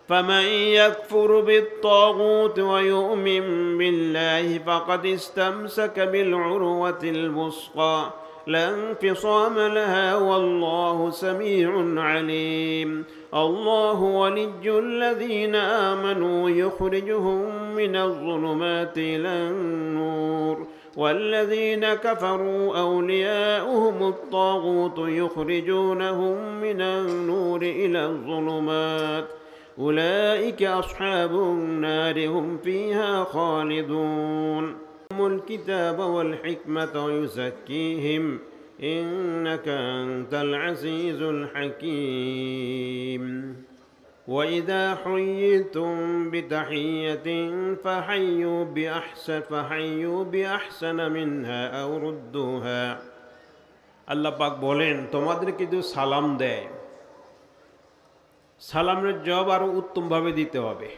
فمن يكفر بالطاغوت ويؤمن بالله فقد استمسك بالعروة الوثقى لا انفصام لها والله سميع عليم الله ولي الذين آمنوا يخرجهم من الظلمات إلى النور والذين كفروا أولياؤهم الطاغوت يخرجونهم من النور إلى الظلمات أولئك أصحاب النار هم فيها خالدون الكتاب والحكمة ويزكيهم إنك أنت العزيز الحكيم وإذا حييتم بتحية فحيوا بأحسن منها أو ردوها আল্লাহ পাক বলেন তোমাদেরকে যদি সালাম দেয় সালামের জবাব আরো উত্তমভাবে দিতে হবে,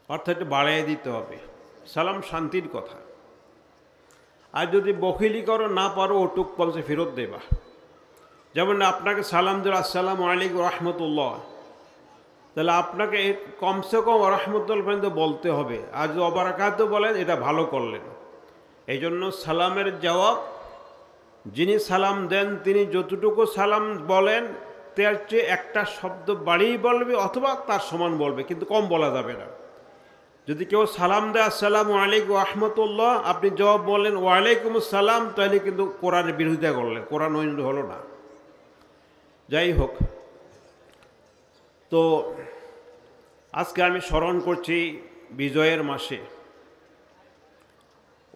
অর্থাৎ বাড়িয়ে দিতে হবে। সালাম শান্তির কথা। আর যদি বখিলি করো না পারো ওটুক কমসে ফেরত দেবা। যেমন আপনাকে সালাম দিল আসসালামু আলাইকুম রহমতুল্লাহ, তাহলে আপনাকে কমসে কম রহমতুল্লাহ পর্যন্ত বলতে হবে। আর যদি অবারাকাত বলেন এটা ভালো করলেন। এই জন্য সালামের জবাব যিনি সালাম দেন তিনি যতটুকু সালাম বলেন তার চেয়ে একটা শব্দ বাড়িয়ে বলবে অথবা তার সমান বলবে, কিন্তু কম বলা যাবে না। যদি কেউ সালাম দেয় আসসালামু আলাইকুম রহমতুল্লাহ, আপনি জবাব বললেন ওয়ালাইকুম আসসালাম, তাহলে কিন্তু কোরআনের বিরোধিতা করলেন, কোরআন হলো না। যাই হোক, তো আজকে আমি স্মরণ করছি বিজয়ের মাসে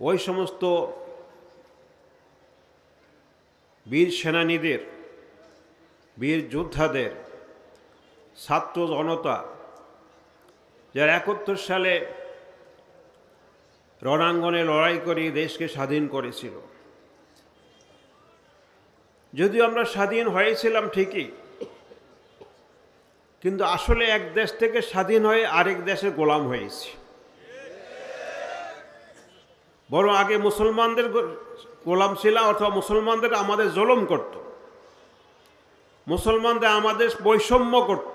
ওই সমস্ত বীর সেনানীদের, বীর যোদ্ধাদের, ছাত্র জনতা যারা 71 সালে রণাঙ্গনে লড়াই করে দেশকে স্বাধীন করেছিল। যদিও আমরা স্বাধীন হয়েছিলাম ঠিকই, কিন্তু আসলে এক দেশ থেকে স্বাধীন হয়ে আরেক দেশের গোলাম হয়েছি। বরং আগে মুসলমানদের গোলাম ছিলাম, অথবা মুসলমানদের আমাদের জুলুম করত, মুসলমানদের আমাদের বৈষম্য করত,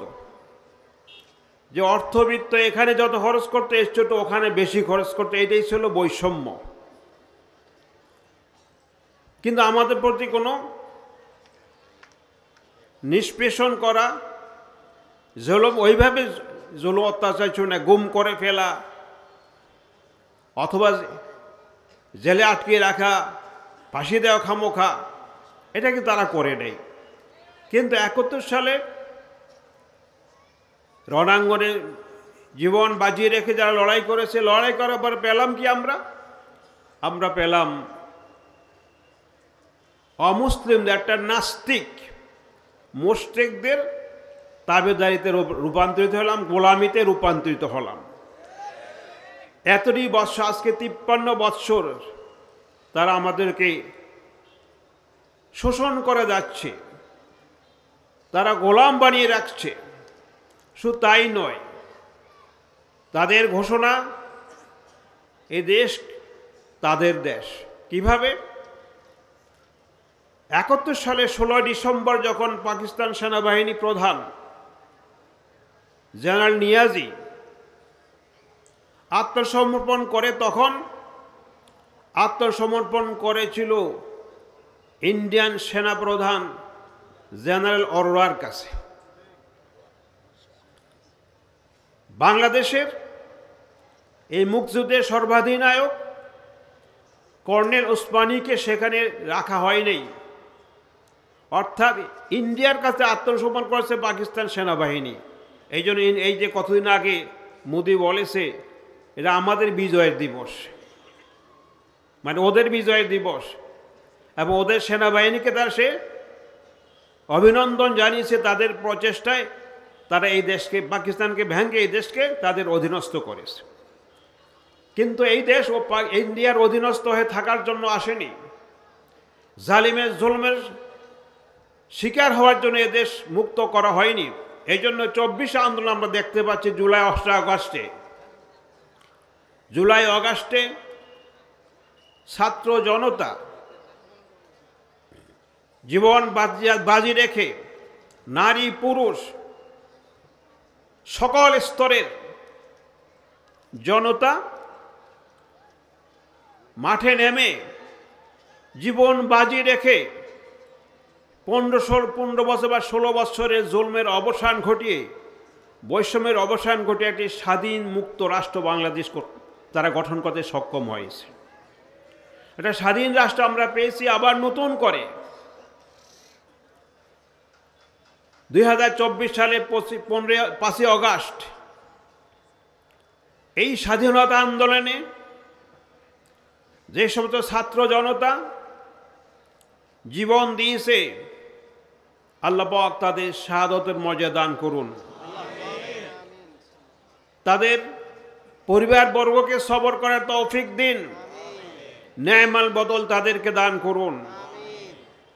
যে অর্থবিত্ত এখানে যত খরচ করতো এর ছোট ওখানে বেশি খরচ করতো, এটাই ছিল বৈষম্য। কিন্তু আমাদের প্রতি কোনো নিষ্পেষণ করা, জুলুম ওইভাবে জুলুম অত্যাচার ছিল না, গুম করে ফেলা অথবা জেলে আটকে রাখা, ফাঁসি দেওয়া খামোখা, এটা কি তারা করে নেই। কিন্তু 71 সালে রণাঙ্গনে জীবন বাজিয়ে রেখে যারা লড়াই করেছে, লড়াই করার পর পেলাম কি আমরা পেলাম অমুসলিমদের, একটা নাস্তিক মুশরিকদের তাবেদারিতে রূপান্তরিত হলাম, গোলামিতে রূপান্তরিত হলাম। এতটি বৎসর, আজকে 53 বৎসর তারা আমাদেরকে শোষণ করে যাচ্ছে, তারা গোলাম বানিয়ে রাখছে। শুধু তাই নয়, তাদের ঘোষণা এ দেশ তাদের দেশ। কিভাবে? 71 সালে 16 ডিসেম্বর যখন পাকিস্তান সেনাবাহিনী প্রধান জেনারেল নিয়াজি আত্মসমর্পণ করে, তখন আত্মসমর্পণ করেছিল ইন্ডিয়ান সেনাপ্রধান জেনারেল অরোরার কাছে। বাংলাদেশের এই মুক্তিযুদ্ধের সর্বাধিনায়ক কর্নেল ওসমানীকে সেখানে রাখা হয়নি, অর্থাৎ ইন্ডিয়ার কাছে আত্মসমর্পণ করেছে পাকিস্তান সেনাবাহিনী। এই জন্য এই যে কতদিন আগে মোদি বলেছে এটা আমাদের বিজয়ের দিবস, মানে ওদের বিজয়ের দিবস, এবং ওদের সেনাবাহিনীকে সে অভিনন্দন জানিয়েছে তাদের প্রচেষ্টায় তারা এই দেশকে, পাকিস্তানকে ভেঙে এই দেশকে তাদের অধীনস্থ করেছে। কিন্তু এই দেশ ও ইন্ডিয়ার অধীনস্থ হয়ে থাকার জন্য আসেনি, জালিমের জুলমের শিকার হওয়ার জন্য এ দেশ মুক্ত করা হয়নি। এই জন্য 24 আন্দোলন আমরা দেখতে পাচ্ছি। জুলাই আগস্টে ছাত্র জনতা জীবন বাজি রেখে, নারী পুরুষ সকল স্তরের জনতা মাঠে নেমে জীবন বাজি রেখে 15 বছর বা 16 বছরের জুলমের অবসান ঘটিয়ে, বৈষম্যের অবসান ঘটিয়ে একটি স্বাধীন মুক্ত রাষ্ট্র বাংলাদেশ তারা গঠন করতে সক্ষম হয়েছে। একটা স্বাধীন রাষ্ট্র আমরা পেয়েছি আবার নতুন করে। 2024 সালে 5ই অগাস্ট এই স্বাধীনতা আন্দোলনে যে সমস্ত ছাত্র জনতা জীবন দিয়েছে, আল্লাহ পাক তাদের শাহাদাতের মর্যাদা দান করুন। তাদের পরিবারবর্গকে সবর করার তৌফিক দিন, ন্যায়মাল বদল তাদেরকে দান করুন।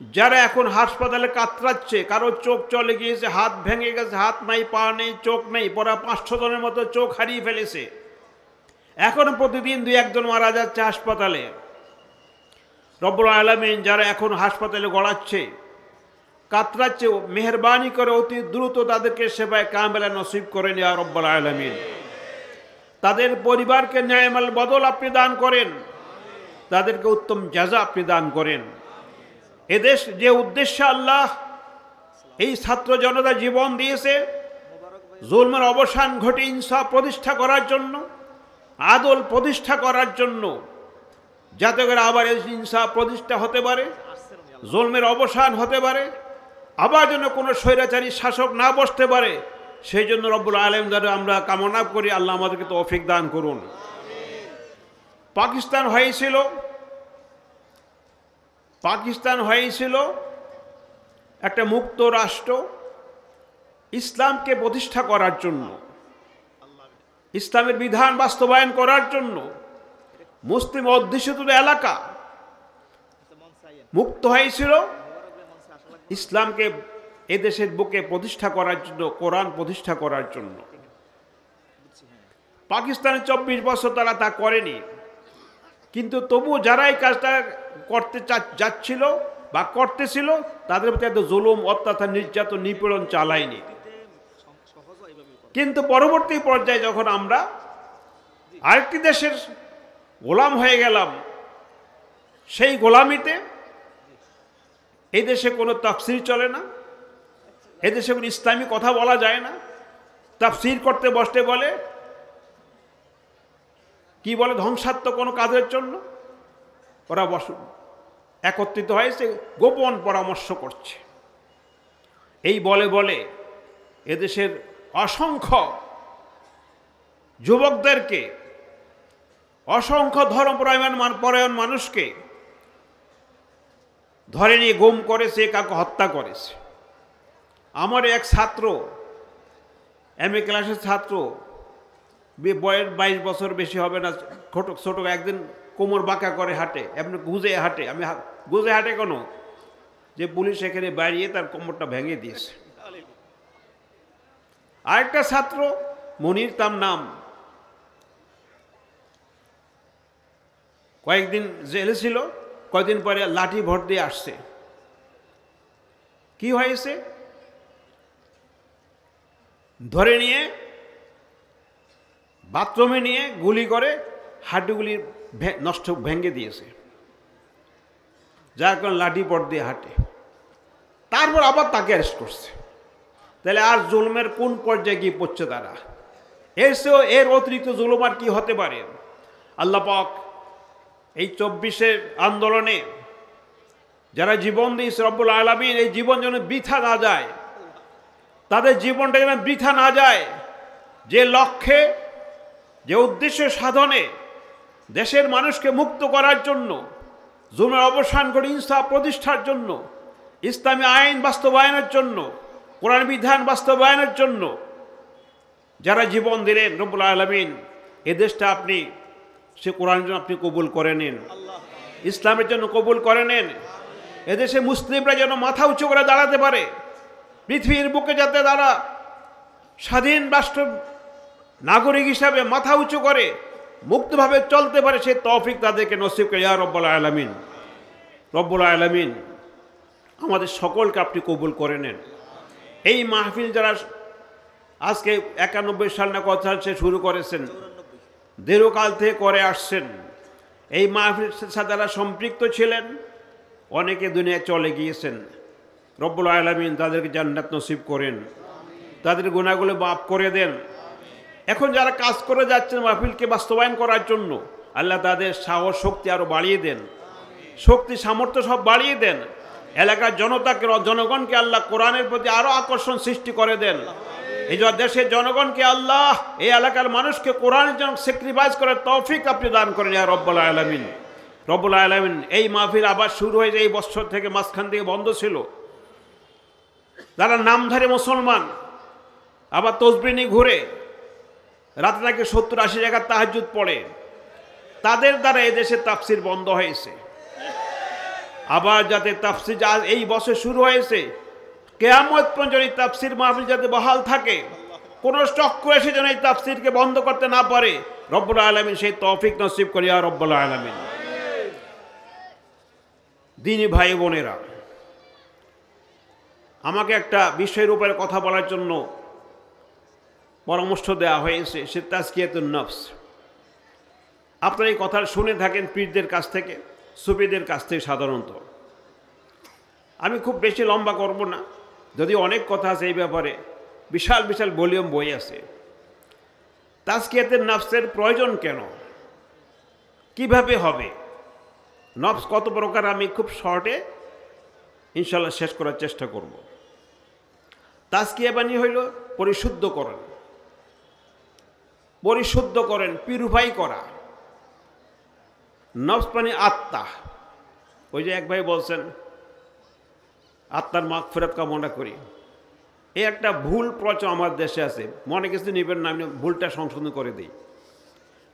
যারা এখন হাসপাতালে কাতরাচ্ছে, কারো চোখ চলে গিয়েছে, হাত ভেঙে গেছে, হাত নাই, পা নেই, চোখ নেই, পরা 500 জনের মতো চোখ হারিয়ে ফেলেছে, এখনো প্রতিদিন 2-1 জন মারা যাচ্ছে হাসপাতালে। রব্বুল আলামিন যারা এখন হাসপাতালে গড়াচ্ছে, কাতরাচ্ছে, মেহেরবানি করে অতি দ্রুত তাদেরকে সেবায় কামেলা নসিব করেন ইয়া রব্বুল আলামিন। তাদের পরিবারকে ন্যায়মাল বদল আপনি দান করেন, তাদেরকে উত্তম জাযা আপনি দান করেন। এদেশ যে উদ্দেশ্যে আল্লাহ এই ছাত্র জনতা জীবন দিয়েছে, জুলমের অবসান ঘটে ইনসাফ প্রতিষ্ঠা করার জন্য, আদল প্রতিষ্ঠা করার জন্য, যাতে করে আবার ইনসাফ প্রতিষ্ঠা হতে পারে, জুলমের অবসান হতে পারে, আবার যেন কোনো স্বৈরাচারী শাসক না বসতে পারে, সেই জন্য রব্বুল আলামিন দ্বারা আমরা কামনা করি আল্লাহ আমাদেরকে তৌফিক দান করুন। পাকিস্তান হয়েছিল একটা মুক্ত রাষ্ট্র ইসলামকে প্রতিষ্ঠা করার জন্য, ইসলামের বিধান বাস্তবায়ন করার জন্য। মুসলিম অধ্যুষিত এলাকা মুক্ত হয়েছিল ইসলামকে এদেশের বুকে প্রতিষ্ঠা করার জন্য, কোরআন প্রতিষ্ঠা করার জন্য। পাকিস্তানে 24 বছর তারা তা করেনি, কিন্তু তবু যারা এই কাজটা করতে যাচ্ছিল বা করতেছিল, তাদের প্রতি এত জুলুম, অত্যাচার, নির্যাতন, নিপীড়ন চালায়নি। কিন্তু পরবর্তী পর্যায়ে যখন আমরা আরেকটি দেশের গোলাম হয়ে গেলাম, সেই গোলামিতে এই দেশে কোনো তাফসির চলে না, এদেশে কোনো ইসলামী কথা বলা যায় না। তাফসির করতে বসতে বলে কি বলে, ধ্বংসাত্মক কোনো কাজের জন্য ওরা একত্রিত হয়েছে, গোপন পরামর্শ করছে। এই বলে বলে এদেশের অসংখ্য যুবকদেরকে, অসংখ্য ধর্মপরায়ণ মানুষকে ধরে নিয়ে গুম করেছে, কাউকে হত্যা করেছে। আমার এক ছাত্র, MA ক্লাসের ছাত্র, বয়স 22 বছর বেশি হবে না, ছোট, একদিন কোমর বাঁকা করে হাঁটে, এমনি গুজে হাঁটে। আমি গুজে হাঁটে কেন, যে পুলিশ এখানে বাড়িয়ে তার কোমরটা ভেঙে দিয়েছে। আরেকটা ছাত্র মনির তার নাম, কয়েকদিন জেলে ছিল, কয়েকদিন পরে লাঠি ভর দিয়ে আসছে। কি হয়েছে, ধরে নিয়ে বাথরুমে নিয়ে গুলি করে হাড্ডিগুলি নষ্ট ভেঙে দিয়েছে, যার কারণে লাঠি ভর দিয়ে হাঁটে। তারপর আবার তাকে অ্যারেস্ট করছে। তাহলে আর জুলমের কোন পর্যায়ে গিয়ে পড়ছে তারা? এর অতিরিক্ত জুলুম আর কি হতে পারে? আল্লাহ পাক এই 24-এর আন্দোলনে যারা জীবন দিয়েছে, রব্বুল আলামিন এই জীবন যেন বৃথা না যায়, তাদের জীবনটা যেন বৃথা না যায়। যে লক্ষ্যে, যে উদ্দেশ্য সাধনে দেশের মানুষকে মুক্ত করার জন্য, জুলমের অবসান করে ইনসাফ প্রতিষ্ঠার জন্য, ইসলামী আইন বাস্তবায়নের জন্য, কোরআন বিধান বাস্তবায়নের জন্য যারা জীবন দিলেন, রব্বুল আলামিন এ দেশটা আপনি সে কোরআনের জন্য আপনি কবুল করে নিন, ইসলামের জন্য কবুল করে নেন। এদেশে মুসলিমরা যেন মাথা উঁচু করে দাঁড়াতে পারে, পৃথিবীর বুকে যাতে তারা স্বাধীন রাষ্ট্র নাগরিক হিসাবে মাথা উঁচু করে মুক্তভাবে চলতে পারে, সেই তৌফিক তাদেরকে নসিব করে ইয়া রব্বুল আলামিন। রব্বুল আলামিন আমাদের সকলকে আপনি কবুল করে নেন। এই মাহফিল যারা আজকে 91 সাল না কথা সে শুরু করেছেন, দীর্ঘকাল থেকে করে আসছেন। এই মাহফিলের সাথে যারা সম্পৃক্ত ছিলেন অনেকে দুনিয়ায় চলে গিয়েছেন। রব্বুল আলামিন তাদেরকে জান্নাত নসিব করেন, তাদের গুনাহগুলো মাফ করে দেন। এখন যারা কাজ করে যাচ্ছেন মাহফিলকে বাস্তবায়ন করার জন্য, আল্লাহ তাদের সাহস শক্তি আরও বাড়িয়ে দেন, শক্তি সামর্থ্য সব বাড়িয়ে দেন। এলাকার জনগণকে আল্লাহ কোরআনের প্রতি আরও আকর্ষণ সৃষ্টি করে দেন। এই যে দেশের জনগণকে আল্লাহ, এই এলাকার মানুষকে কোরআনের জন্য স্যাক্রিফাইস করার তৌফিক আপনি দান করেন ইয়া রব্বুল আলামিন। রব্বুল আলামিন, এই মাহফিল আবার শুরু হয়েছে এই বছর থেকে, মাঝখান থেকে বন্ধ ছিল। যারা নামধারী মুসলমান আবার তসবিহ নিয়ে ঘুরে, রাতে নাকি 70-80 জায়গায় তাহাজ্জুদ পড়ে, তাদের দ্বারা এদেশে তাফসির বন্ধ হয়েছে। আবার যাতে তাফসির এই বছর শুরু হয়েছে, কিয়ামত পর্যন্ত এই তাফসির মাহফিল যাতে বহাল থাকে, কোন চক্র এসে যেন এই তাফসিরকে বন্ধ করতে না পারে, রব্বুল আলামিন সেই তৌফিক নসিব করি ইয়া রব্বুল আলামিন। দিনী ভাই বোনেরা, আমাকে একটা বিষয়ের উপরে কথা বলার জন্য পরামর্শ দেওয়া হয়েছে, সে তাজকিয়াতুন নফস। আপনারা এই কথা শুনে থাকেন পীরদের কাছ থেকে, সুফিদের কাছ থেকে সাধারণত। আমি খুব বেশি লম্বা করব না, যদি অনেক কথা আছে এই ব্যাপারে, বিশাল বিশাল ভলিউম বই আছে। তাজকিয়াতুন নফসের প্রয়োজন কেন, কিভাবে হবে, নফস কত প্রকার, আমি খুব শর্টে ইনশাল্লাহ শেষ করার চেষ্টা করব। তাজকিয়া বাণী হইল পরিশুদ্ধকরণ, পরিশুদ্ধ করেন, পিউরিফাই করা। নফস মানে আত্মা। ওই যে এক ভাই বলছেন আত্মার মাগফিরাত কামনা করি, এই একটা ভুল প্রচলন আমার দেশে আছে, মনে কিছু নেবেন না, আমি ভুলটা সংশোধন করে দিই।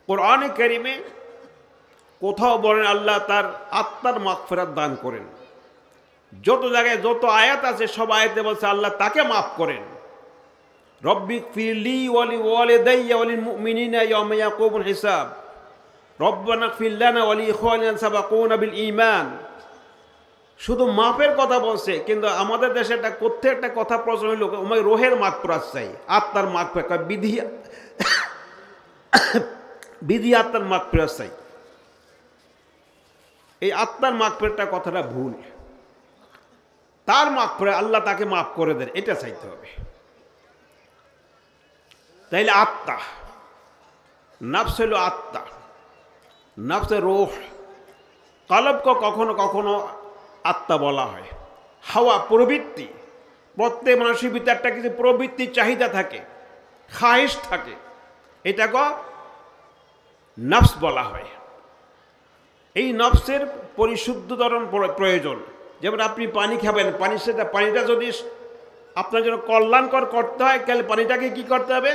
কোরআনে কারিমে কোথাও বলেন আল্লাহ তার আত্মার মাগফিরাত দান করেন। যত জায়গায় যত আয়াত আছে সব আয়াতে বলছে আল্লাহ তাকে মাফ করেন। রব্বিক ফিরলি ওয়ালি ওয়ালিদাইয়া ওয়ালিল মুমিনিনা ইয়াওমা ইয়াকুমুল হিসাব, রব্বানা ফির লানা ওয়ালি ইখওয়ানিনা সাবাকুনা বিল ঈমান। শুধু মাফের কথা বলছে, কিন্তু আমাদের দেশে একটা কোথায় একটা কথা প্রচলন হইল, ওই রোহের মাগফিরাত চাই, আত্মার মাগফিরাত, বিধি আত্মার মাগফিরাত চাই। এই আত্মার মাগফিরাতটা কথাটা ভুল। তার মাগফিরাত আল্লাহ তাকে মাফ করে দেন, এটা চাইতে হবে। তাইলে আত্মা, নফস হইল আত্মা, নফসে রূহ। কলবকে কখনো কখনো আত্মা বলা হয়। হাওয়া প্রবৃত্তি, প্রত্যেক মানুষের ভিতরে একটা কিছু প্রবৃত্তির চাহিদা থাকে, খায়েশ থাকে, এটাকে নফস বলা হয়। এই নফসের পরিশুদ্ধকরণ প্রয়োজন। যেমন আপনি পানি খাবেন, পানিটা যদি আপনার জন্য কল্যাণকর করতে হয়, তাহলে পানিটাকে কি করতে হবে,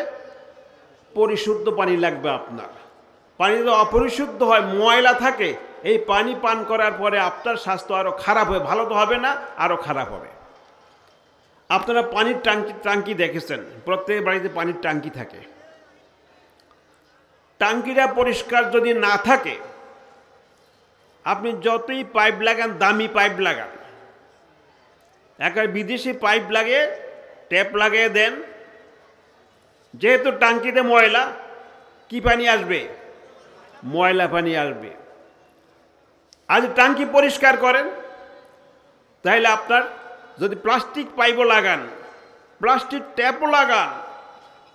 পরিশুদ্ধ পানি লাগবে আপনার। পানি যদি অপরিশুদ্ধ হয়, ময়লা থাকে, এই পানি পান করার পরে আপনার স্বাস্থ্য আরও খারাপ হবে, ভালো তো হবে না, আরও খারাপ হবে। আপনারা পানির টাঙ্কি দেখেছেন, প্রত্যেক বাড়িতে পানির টাঙ্কি থাকে। টাঙ্কিটা পরিষ্কার যদি না থাকে, আপনি যতই পাইপ লাগান, দামি পাইপ লাগান, একটা বিদেশি পাইপ লাগিয়ে ট্যাপ লাগিয়ে দেন, যেহেতু টাঙ্কিতে ময়লা, কি পানি আসবে, ময়লা পানি আসবে। আজ টাঙ্কি পরিষ্কার করেন, তাহলে আপনার যদি প্লাস্টিক পাইপও লাগান, প্লাস্টিক ট্যাপও লাগান,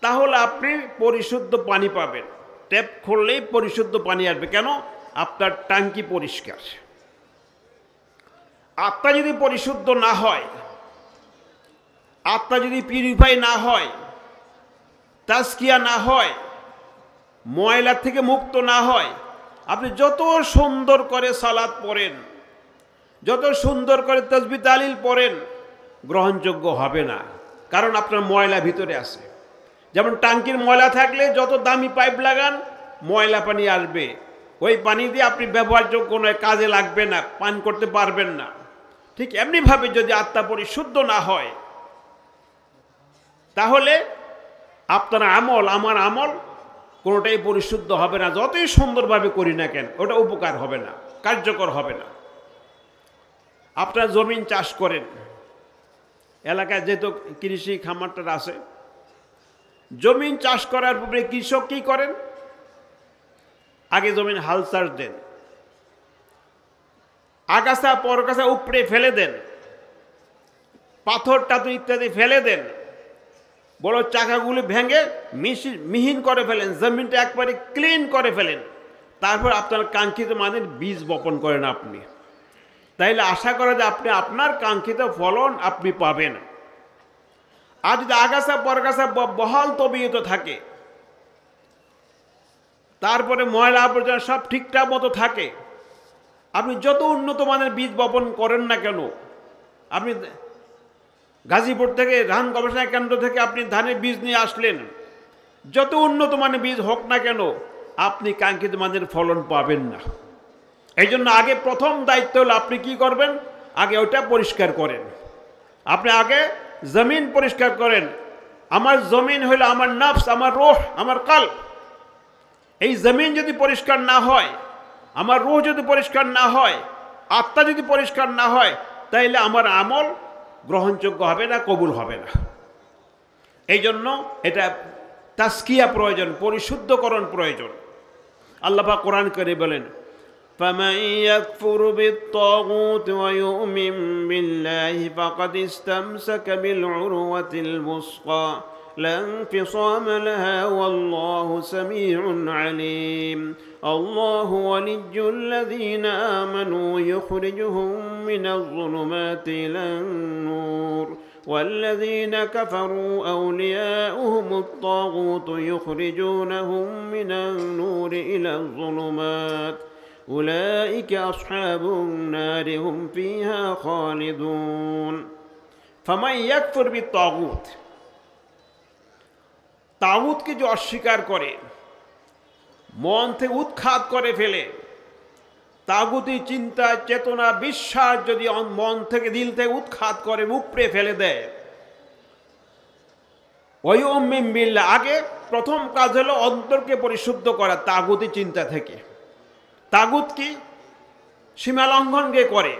তাহলে আপনি পরিশুদ্ধ পানি পাবেন। ট্যাপ খুললেই পরিশুদ্ধ পানি আসবে। কেন? আপনার টাঙ্কি পরিষ্কার। আত্মা যদি পরিশুদ্ধ না হয়, আত্মা যদি পিউরিফাই না হয়, তাজকিয়া না হয়, ময়লা থেকে মুক্ত না হয়, আপনি যত সুন্দর করে সালাত পড়েন, যত সুন্দর করে তাসবিহ তাহলিল পড়েন, গ্রহণযোগ্য হবে না। কারণ আপনার ময়লা ভিতরে আছে। যেমন টাঙ্কির ময়লা থাকলে যত দামি পাইপ লাগান, ময়লা পানি আসবে, ওই পানি দিয়ে আপনি ব্যবহারযোগ্য নয়, কাজে লাগবে না, পান করতে পারবেন না। ঠিক এমনিভাবে যদি আত্মা পরিশুদ্ধ না হয়, তাহলে আপনার আমল, আমার আমল কোনোটাই পরিশুদ্ধ হবে না। যতই সুন্দরভাবে করি না কেন, ওটা উপকার হবে না, কার্যকর হবে না। আপনার জমিন চাষ করেন, এলাকায় যেহেতু কৃষি খামারটা আছে, জমিন চাষ করার পূর্বে কৃষক কি করেন? আগে জমিন হাল চাষ দেন, আগাছা পরগাছা উপড়ে ফেলে দেন, পাথর টাথর ইত্যাদি ফেলে দেন, বড় চাকাগুলি ভেঙে মিহিন করে ফেলেন, জমিনটা একবারে ক্লিন করে ফেলেন, তারপর আপনার কাঙ্ক্ষিত মানের বীজ বপন করেন আপনি। তাইলে আশা করা যায় আপনি আপনার কাঙ্ক্ষিত ফলন আপনি পাবেন। আর যদি আগাছা পরগাছা বহাল তবিয়ত থাকে, তারপরে ময়লা আবর্জনা সব ঠিকঠাক মতো থাকে, আপনি যত উন্নত মানের বীজ বপন করেন না কেন, আপনি গাজীপুর থেকে ধান গবেষণা কেন্দ্র থেকে আপনি ধানের বীজ নিয়ে আসলেন, যত উন্নত মানের বীজ হোক না কেন আপনি কাঙ্ক্ষিত মানের ফলন পাবেন না। এই জন্য আগে প্রথম দায়িত্ব হলো আপনি কি করবেন? আগে ওটা পরিষ্কার করেন। আপনি আগে জমিন পরিষ্কার করেন। আমার জমিন হলো আমার নফস, আমার রূহ, আমার কলব। এই জমিন যদি পরিষ্কার না হয়, আমার রূহ যদি পরিষ্কার না হয়, আত্মা যদি পরিষ্কার না হয়, তাইলে আমার আমল গ্রহণযোগ্য হবে না, কবুল হবে না। এই জন্য এটা তাসকিয়া প্রয়োজন, পরিশুদ্ধকরণ প্রয়োজন। আল্লাহ পাক কোরআন করে বলেন, فَمَنْ يَكْفُرُ بِالطَّاغُوتِ وَيُؤْمِنْ بِاللَّهِ فَقَدِ اسْتَمْسَكَ بِالْعُرْوَةِ الْوُثْقَى لَا انفِصَامَ لَهَا وَاللَّهُ سَمِيعٌ عَلِيمٌ اللَّهُ وَلِيُّ الَّذِينَ آمَنُوا يُخْرِجُهُم مِّنَ الظُّلُمَاتِ إِلَى النُّورِ وَالَّذِينَ كَفَرُوا أَوْلِيَاؤُهُمُ الطَّاغُوتُ يُخْرِجُونَهُم مِّنَ النُّورِ إِلَى الظُّلُمَاتِ أولئك أصحاب النار هم فيها خالدون فمن يكفر بالطاغوت, তাগুতকে যে অস্বীকার করে, মন থেকে উৎখাত করে ফেলে, তাগুতি চিন্তা চেতনা বিশ্বাস যদি মন থেকে দিল থেকে উৎখাত করে উপড়ে ফেলে দেয়, ওয়ায়ুমিন বিল্লাহ, আগে প্রথম কাজ হলো অন্তরকে পরিশুদ্ধ করা তাগুতি চিন্তা থেকে। তাগুত কি? সীমা লঙ্ঘনকে করে।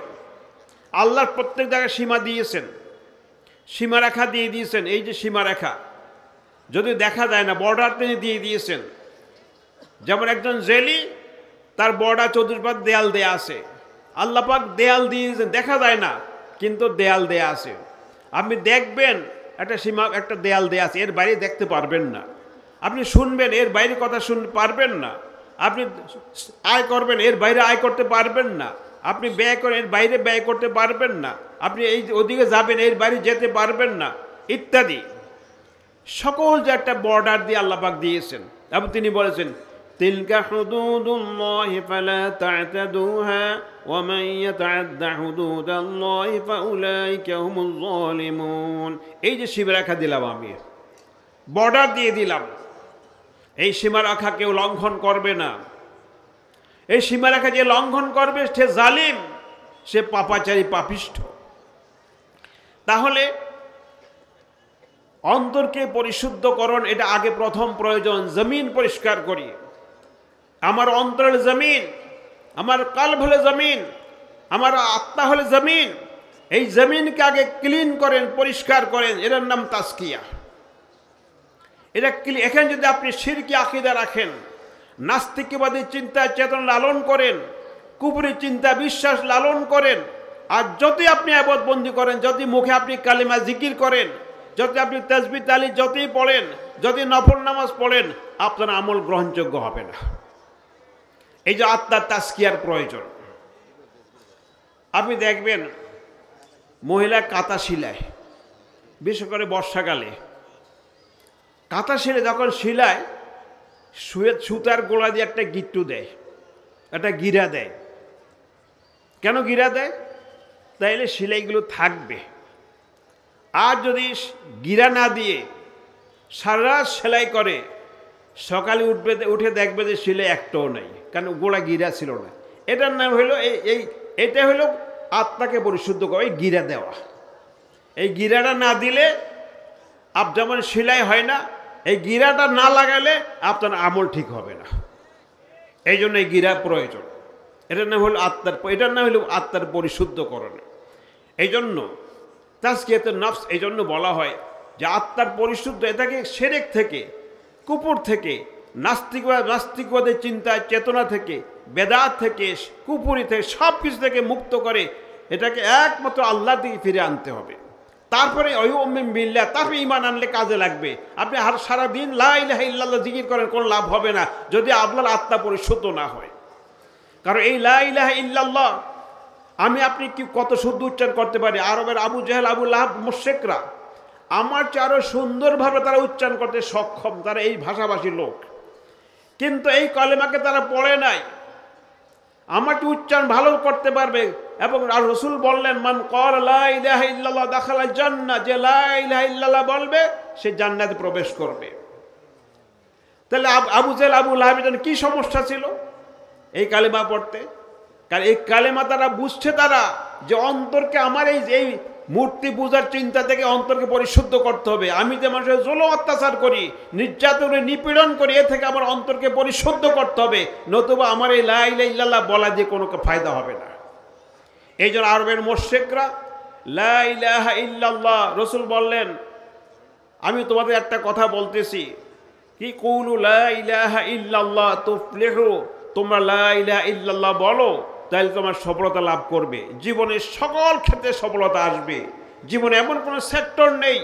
আল্লাহর প্রত্যেক জায়গায় সীমা দিয়েছেন, সীমারেখা দিয়ে দিয়েছেন। এই যে সীমারেখা যদি দেখা যায় না, বর্ডার তিনি দিয়ে দিয়েছেন। যেমন একজন জেলি, তার বর্ডার চতুর্পাশ দেয়াল দেয়া আছে। আল্লাহ পাক দেয়াল দিয়েছেন, দেখা যায় না কিন্তু দেয়াল দেয়া আছে। আপনি দেখবেন একটা সীমা, একটা দেয়াল দেয়া আছে, এর বাইরে দেখতে পারবেন না। আপনি শুনবেন, এর বাইরে কথা শুনতে পারবেন না। আপনি আয় করবেন, এর বাইরে আয় করতে পারবেন না। আপনি ব্যয় করেন, এর বাইরে ব্যয় করতে পারবেন না। আপনি এই ওদিকে যাবেন, এর বাইরে যেতে পারবেন না, ইত্যাদি। সকল যে একটা বর্ডার দিয়ে আল্লাহ পাক দিয়েছেন। এবং তিনি বলেছেন, তিলকা হুদুদুল্লাহি ফালা তা'তাদুহা ওয়া মান ইয়াতা'আদ্দা হুদুদাল্লাহি ফাউলাইকা হুমুজ যালিমুন। এই যে সীমারেখা দিলাম, আমি বর্ডার দিয়ে দিলাম, এই সীমারেখা কেউ লঙ্ঘন করবে না। এই সীমারেখা যে লঙ্ঘন করবে সে জালিম, সে পাপাচারী, পাপিষ্ঠ। তাহলে অন্তরকে পরিশুদ্ধকরণ এটা আগে প্রথম প্রয়োজন। জমিন পরিষ্কার করি, আমার অন্তরের জমিন, আমার কলব হলে জমিন, আমার আত্মা হলে জমিন। এই জমিনকে আগে ক্লিন করেন, পরিষ্কার করেন, এটার নাম তাসকিয়া। এটা এখানে যদি আপনি শিরকি আকীদা রাখেন, নাস্তিকবাদী চিন্তা চেতনা লালন করেন, কুফরি চিন্তা বিশ্বাস লালন করেন, আর যতই আপনি ইবাদতবন্দি করেন, যদি মুখে আপনি কালিমা জিকির করেন, যদি আপনি তাসবিহ তাহলিল যতই পড়েন, যদি নফল নামাজ পড়েন, আপনার আমল গ্রহণযোগ্য হবে না। এই যে আত্মার তাসকিয়ার প্রয়োজন। আপনি দেখবেন মহিলা কাঁথা সিলায়, বিশেষ করে বর্ষাকালে কাঁথা সেলে যখন শিলায়, সুতার গোড়া দিয়ে একটা গিট্টু দেয়, একটা গিরা দেয়। কেন গিরা দেয়? তাইলে সেলাইগুলো থাকবে। আর যদি গিরা না দিয়ে সারা রাত সেলাই করে, সকালে উঠে দেখবে যে সেলাই একটাও নাই, কারণ গোড়া গিরা ছিল না। এটার নাম হলো এটা হলো আত্মাকে পরিশুদ্ধ করে গিরা দেওয়া। এই গিরাটা না দিলে যেমন সেলাই হয় না, এই গিরাটা না লাগালে আপনার আমল ঠিক হবে না। এই জন্য এই গিরা প্রয়োজন। এটার নাম হলো আত্মার পরিশুদ্ধকরণ। এই জন্য তাজকিয়াতুন নফস এই জন্য বলা হয় যে আত্মার পরিশুদ্ধ, এটাকে শিরক থেকে, কুফর থেকে, নাস্তিকবাদের চিন্তা চেতনা থেকে, বেদাত থেকে, কুফরি থেকে, সব কিছু থেকে মুক্ত করে এটাকে একমাত্র আল্লাহর দিকে ফিরে আনতে হবে। তারপরে ওয়ুমিন বিল্লাহ, তারপরে ঈমান আনলে কাজে লাগবে। আপনি সারাদিন লা ইলাহা ইল্লাল্লাহ জিকির করেন, কোনো লাভ হবে না যদি আপনার আত্মা পরিশুদ্ধ না হয়। কারণ এই লা ইলাহা ইল্লাল্লাহ আপনি কি কত শুদ্ধ উচ্চারণ করতে পারি। আরবের আবু জাহেল, আবু লাহাব, মুশরিকরা আমার চেয়ে আরো সুন্দরভাবে তারা উচ্চারণ করতে সক্ষম, তারা এই ভাষাভাষী লোক, কিন্তু এই কলেমাকে তারা পড়ে নাই। আমাকে উচ্চারণ ভালো করতে পারবে। এবং রাসূল বললেন, মান ক্বালা লা ইলাহা ইল্লাল্লাহ দাখালাল জান্নাহ, যে লা ইলাহা ইল্লাল্লাহ বলবে সে জান্নাতে প্রবেশ করবে। তাহলে আবু জাহেল, আবু লাহাবের কি সমস্যা ছিল এই কালেমা পড়তে? কারণ এই কালেমা তারা বুঝছে, তারা যে অন্তরকে আমার এই মূর্তি পূজার চিন্তা থেকে অন্তরকে পরিশুদ্ধ করতে হবে। আমি যে মানুষের জুলুম অত্যাচার করি, নির্যাতনে নিপীড়ন করি, এ থেকে আমার অন্তরকে পরিশুদ্ধ করতে হবে, নতুবা আমার এই লা ইলাহা ইল্লাল্লাহ বলা দিয়ে কোনো ফায়দা হবে না। এই জন্য আরবের মুশরিকরা লা ইলাহা ইল্লাল্লাহ, রাসূল বললেন আমি তোমাদের একটা কথা বলতেছি, কি কুলু লা ইলাহা ইল্লাল্লাহ তুফলিহু, তোমরা লা ইলাহা ইল্লাল্লাহ বলো, তাহলে তোমার সফলতা লাভ করবে। জীবনের সকল ক্ষেত্রে সফলতা আসবে। জীবনে এমন কোনো সেক্টর নেই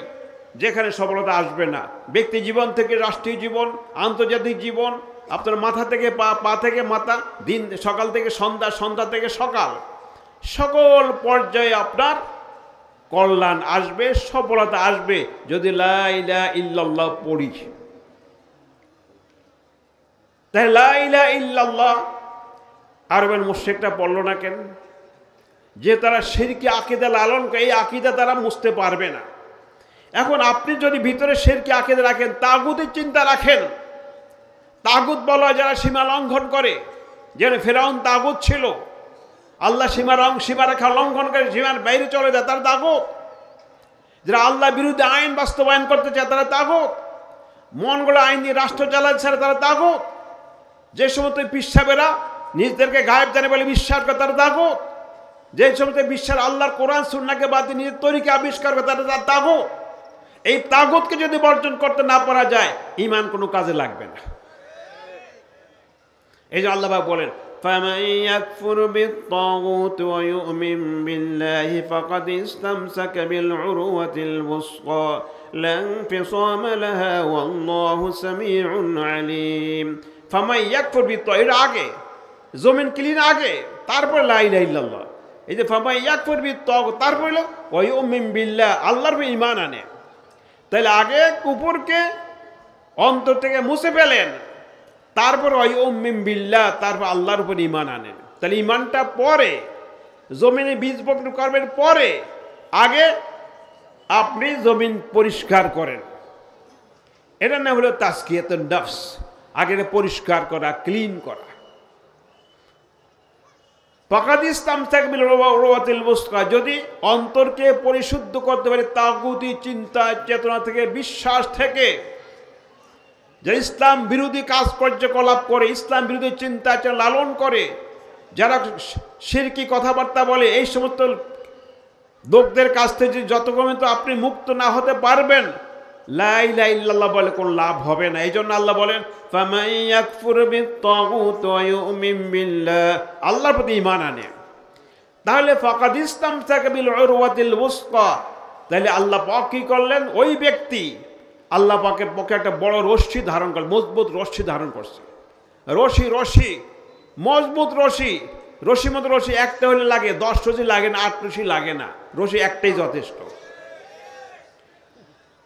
যেখানে সফলতা আসবে না। ব্যক্তি জীবন থেকে রাষ্ট্রীয় জীবন, আন্তর্জাতিক জীবন, আপনার মাথা থেকে পা থেকে মাথা, দিন সকাল থেকে সন্ধ্যা, সন্ধ্যা থেকে সকাল, সকল পর্যায়ে আপনার কল্যাণ আসবে, সফলতা আসবে যদি লা ইলাহা ইল্লাল্লাহ পড়ি। তাই লা ইলাহা ইল্লাল্লাহ আরবের মুশরিকরা পড়ল না কেন? যে তারা শিরকি আকীদা লালন করে, এই আকীদা তারা মুছতে পারবে না। এখন আপনি যদি ভিতরে শিরকি আকীদা রাখেন, তাগুতের চিন্তা রাখেন, তাগুত বলা হয় যারা সীমা লঙ্ঘন করে, যেন ফেরাউন তাগুত ছিল, আল্লাহ সীমারেখা লঙ্ঘন করে সীমার বাইরে চলে যায়, তারা তাগুত। যারা আল্লাহ বিরুদ্ধে আইন বাস্তবায়ন করতে চায় তারা তাগুত। মন গড়া আইন দিয়ে রাষ্ট্র চালাচ্ছে তারা তাগুত। যে সমস্ত পিসাবেরা নিজেদেরকে গায়েব জানে বলে বিশ্বাস করে তারা তাগুত। যে সমস্ত বিশ্বাস আল্লাহর কোরআন সুন্নাহকে বাদ দিয়ে নিজের তরিকা আবিষ্কার করে তারা তাগুত। এই তাগুতকে যদি বর্জন করতে না পারা যায়, ঈমান কোনো কাজে লাগবে না। এই যে আল্লাহ পাক বলেন, فَمَن يَكْفُرْ بِالطَّاغُوتِ وَيُؤْمِن بِاللَّهِ فَقَدِ اسْتَمْسَكَ بِالْعُرْوَةِ الْوُثْقَى لَا انفِصَامَ لَهَا وَاللَّهُ سَمِيعٌ عَلِيمٌ। فَمَن يَكْفُرْ بِالطَّاغُوتِ, এর আগে জমিন ক্লিন, আগে তারপর লা ইলাহা ইল্লাল্লাহ। এই যে ফামান ইয়াকফুর বিত্তাগুত, তারপর হলো ওয়া ইউমিন বিল্লাহ, আল্লাহর উপর ঈমান আনে। তাহলে আগে কুফরকে অন্তর থেকে মুছে ফেলেন, তারপর ওয়া ইউমিন বিল্লাহ, তারপর আল্লাহর উপর ঈমান আনেন। তাহলে ঈমানটা পরে, জমিনে বীজ বপন করবেন পরে, আগে আপনি জমিন পরিষ্কার করেন। এটার নাম হলো তাজকিয়াতুন নফস, আগে পরিষ্কার করা, ক্লিন করা। যদি অন্তরকে পরিশুদ্ধ করতে পারে তাগুতি চিন্তা চেতনা থেকে, বিশ্বাস থেকে, যে ইসলাম বিরোধী কাজ কার্যকলাপ করে, ইসলাম বিরোধী চিন্তা লালন করে, যারা শিরকি কথাবার্তা বলে, এই সমস্ত লোকদের কাছ থেকে যত পর্যন্ত আপনি মুক্ত না হতে পারবেন, লা ইলাহা ইল্লাল্লাহ বলে কোনো লাভ হবে না। এই জন্য আল্লাহ বলেন, ফামান ইয়াকফুর বিত্তাগুত ওয়া ইউমিন বিল্লাহ, আল্লাহর প্রতি ঈমান আনে, তাহলে ফাকাদ ইসতামসাকা বিল উরওয়াতিল ওয়াসকা। তাহলে আল্লাহ পাক কি করলেন? ওই ব্যক্তি আল্লাহ পাকের পক্ষে একটা বড় রশ্মি ধারণ করল, মজবুত রশ্মি ধারণ করছে। রশি মজবুত রশি, রশির মতো রশি একটা হলে লাগে, 10 রশি লাগে না, 8 রশি লাগে না, রশি একটাই যথেষ্ট।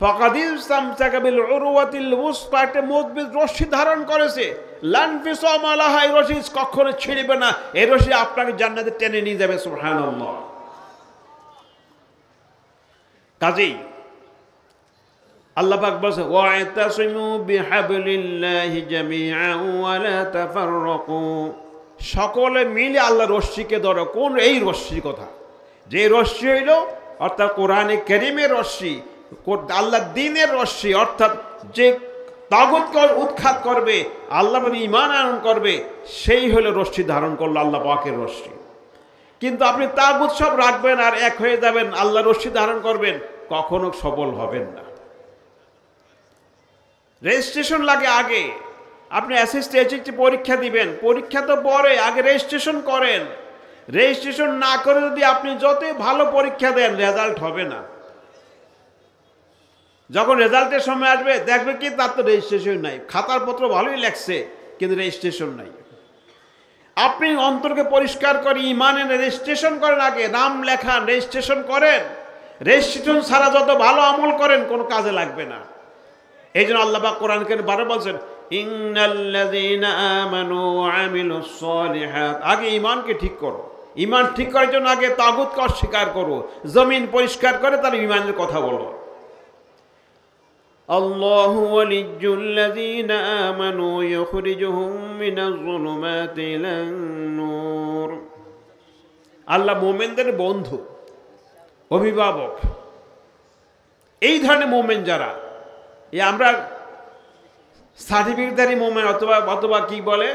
ফাকাদ ইসতামসাকা বিল উরওয়াতিল ওয়াসকা, একটা মজবুত রশি ধারণ করেছে। লান ফিসামা লাহা, এই রশি কখনো ছিঁড়বে না, এই রশি আপনাকে জান্নাতে টেনে নিয়ে যাবে। সুবহানাল্লাহ। কাজেই আল্লাহ পাক বলেন, ওয়া'তাসিমু বিহাবলিল্লাহি জামিআন ওয়া লা তাফাররাকু, সকলে মিলে আল্লাহর রশ্মিকে ধরো। কোন এই রশ্মির কথা? যে রশ্মি হইল অর্থাৎ কোরআনে কারীমের রশ্মি, আল্লাহর দ্বীনের রশ্মি, অর্থাৎ যে তাগুতকে উৎখাত করবে, আল্লাহর প্রতি ঈমান আনয়ন করবে, সেই হলো রশ্মি ধারণ করলো আল্লাহ পাকের রশ্মি। কিন্তু আপনি তাগুত সব রাখবেন আর এক হয়ে যাবেন, আল্লাহর রশ্মি ধারণ করবেন, কখনো সফল হবেন না। রেজিস্ট্রেশন লাগে আগে। আপনি এসএসসি পরীক্ষা দিবেন, পরীক্ষা তো পরে, আগে রেজিস্ট্রেশন করেন। রেজিস্ট্রেশন না করে যদি আপনি যতই ভালো পরীক্ষা দেন, রেজাল্ট হবে না। যখন রেজাল্টের সময় আসবে দেখবে কি তার তো রেজিস্ট্রেশন নাই, খাতার পত্র ভালোই লেখছে কিন্তু রেজিস্ট্রেশন নাই। আপনি অন্তরকে পরিষ্কার করে ইমানের রেজিস্ট্রেশন করেন, আগে নাম লেখান, রেজিস্ট্রেশন করেন। রেজিস্ট্রেশন ছাড়া যত ভালো আমল করেন কোনো কাজে লাগবে না। এই জন্য আল্লাহ পাক কোরআনকে বারবার বলছেন, ইন্নাল্লাযীনা আমানু ওয়া আমিলুস সালিহাত। আগে ঈমানকে ঠিক করো। ঈমান ঠিক করার জন্য আগে তাগুতকে অস্বীকার করো, জমিন পরিষ্কার করে তার ঈমানের কথা বলো। আল্লাহু ওয়ালিয়্যুল্লাযীনা আমানু ইউখরিজুহুম মিনাজ যুলুমাতি ইলান নূর। আল্লাহ মুমিনদের বন্ধু, অভিভাবক। এই ধরনের মুমিন যারা, এই আমরা সার্টিফিকেটধারী মোমেন অথবা কি বলে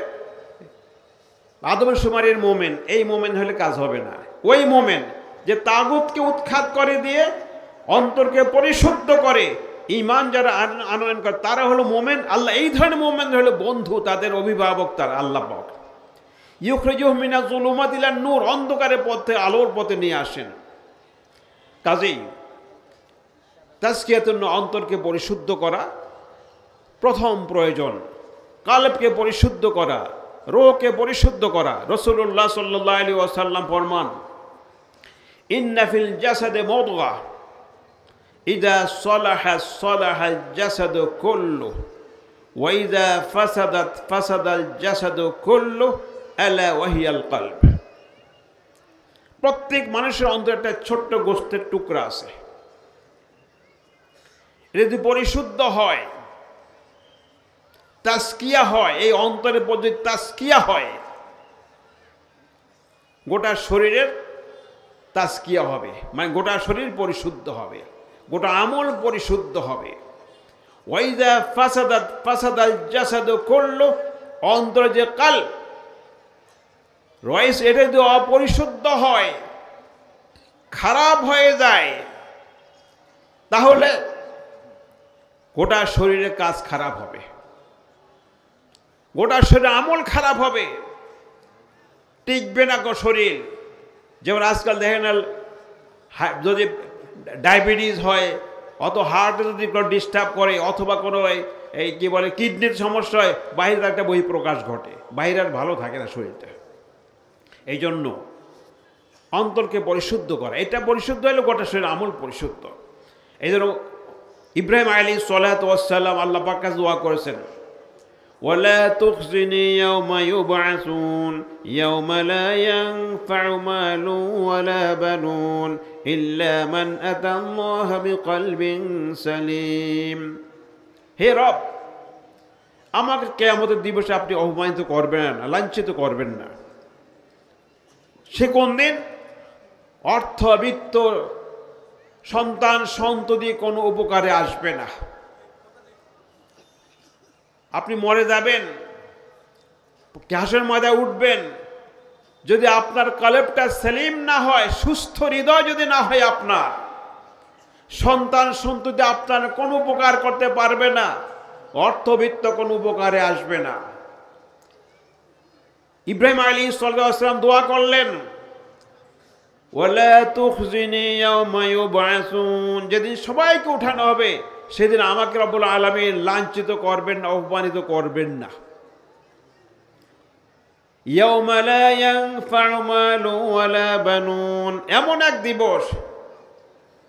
আদমশুমারির মোমেন, এই মোমেন হলে কাজ হবে না। ওই মোমেন যে তাগুতকে উৎখাত করে দিয়ে অন্তরকে পরিশুদ্ধ করে ঈমান যারা আনয়ন করে, তারা হলো মোমেন। আল্লাহ এই ধরনের মোমেন হলো বন্ধু, তাদের অভিভাবক তারা আল্লাহ পাক। ইউখরিজুহুম মিনাজ যুলুমাতি ইলান নূর, অন্ধকারের পথে আলোর পথে নিয়ে আসেন। কাজেই তাজকিয়াতুন অন্তরকে পরিশুদ্ধ করা প্রথম প্রয়োজন। কালবকে পরিশুদ্ধ করা, রূহকে পরিশুদ্ধ করা। রাসূলুল্লাহ সাল্লাল্লাহু আলাইহি ওয়াসাল্লাম ফরমান, ইন্না ফিল জাসাদে মুদগা ইযা সালাহা সালাহাল জাসাদু কুল্লু ওয়া ইযা ফাসাদাত ফাসাদাল জাসাদু কুল্লু আলা ওয়া হিয়াল কলব। প্রত্যেক মানুষের অন্তরে একটা ছোট্ট গোশতের টুকরা আছে। এটা যদি পরিশুদ্ধ হয়, তাজকিয়া হয়, এই অন্তরের পদ্ধতি তাজকিয়া হয়, গোটা শরীরের তাজকিয়া হবে, মানে গোটা শরীর পরিশুদ্ধ হবে, গোটা আমল পরিশুদ্ধ হবে। ওয়াইদা ফাসাদাত ফাসাদাল জাসাদু কুল্লু, অন্তর যে কালব রয়েছে এটা যদি অপরিশুদ্ধ হয়, খারাপ হয়ে যায়, তাহলে গোটা শরীরের কাজ খারাপ হবে, গোটা শরীরে আমল খারাপ হবে, টিকবে না গো শরীর। যেমন আজকাল দেখেন যদি ডায়াবেটিস হয়, অত হার্টে যদি কোনো ডিস্টার্ব করে, অথবা কোনো এই কী বলে কিডনির সমস্যা হয়, বাইরের একটা বহিঃপ্রকাশ ঘটে, বাইরে আর ভালো থাকে না শরীরটা। এই জন্য অন্তরকে পরিশুদ্ধ করা, এটা পরিশুদ্ধ হলে গোটা শরীর আমল পরিশুদ্ধ। এই জন্য ইব্রাহিম আলাইহিস সালাতু ওয়াস সালাম আল্লাহ পাক কাছে দোয়া করেছেন, ওয়ালা তুখজিনি ইয়াওমা ইউবআসুন ইয়াওমা লা ইয়ানফাউ মালুন ওয়ালা বানুন ইল্লা মান আতাল্লাহা বিকলবিন সালিম। হে রব, আমাকে কিয়ামতের দিবসে আপনি অপমানিত করবেন না, লাঞ্ছিত করবেন না। সে কোন দিন? অর্থ বিত্ত সন্তান সন্ততি কোনো উপকারে আসবে না। আপনি মরে যাবেন, হাসরের ময়দানে উঠবেন, যদি আপনার কলবটা সেলিম না হয়, সুস্থ হৃদয় যদি না হয়, আপনার সন্তান সন্ততি আপনার কোনো উপকার করতে পারবে না, অর্থবিত্ত কোনো উপকারে আসবে না। ইব্রাহিম আলাইহিস সালাম দোয়া করলেন, ওয়ালা তুখজিনি ইয়াওমা ইউবআসুন, যেদিন সবাইকে উঠানো হবে সেদিন আমাকে রব্বুল আলামিন লাঞ্ছিত করবেন না, অপমানিত করবেন না। ইয়াওমা লা ইয়ানফাউ মালুন ওয়ালা বানুন, এমন এক দিবস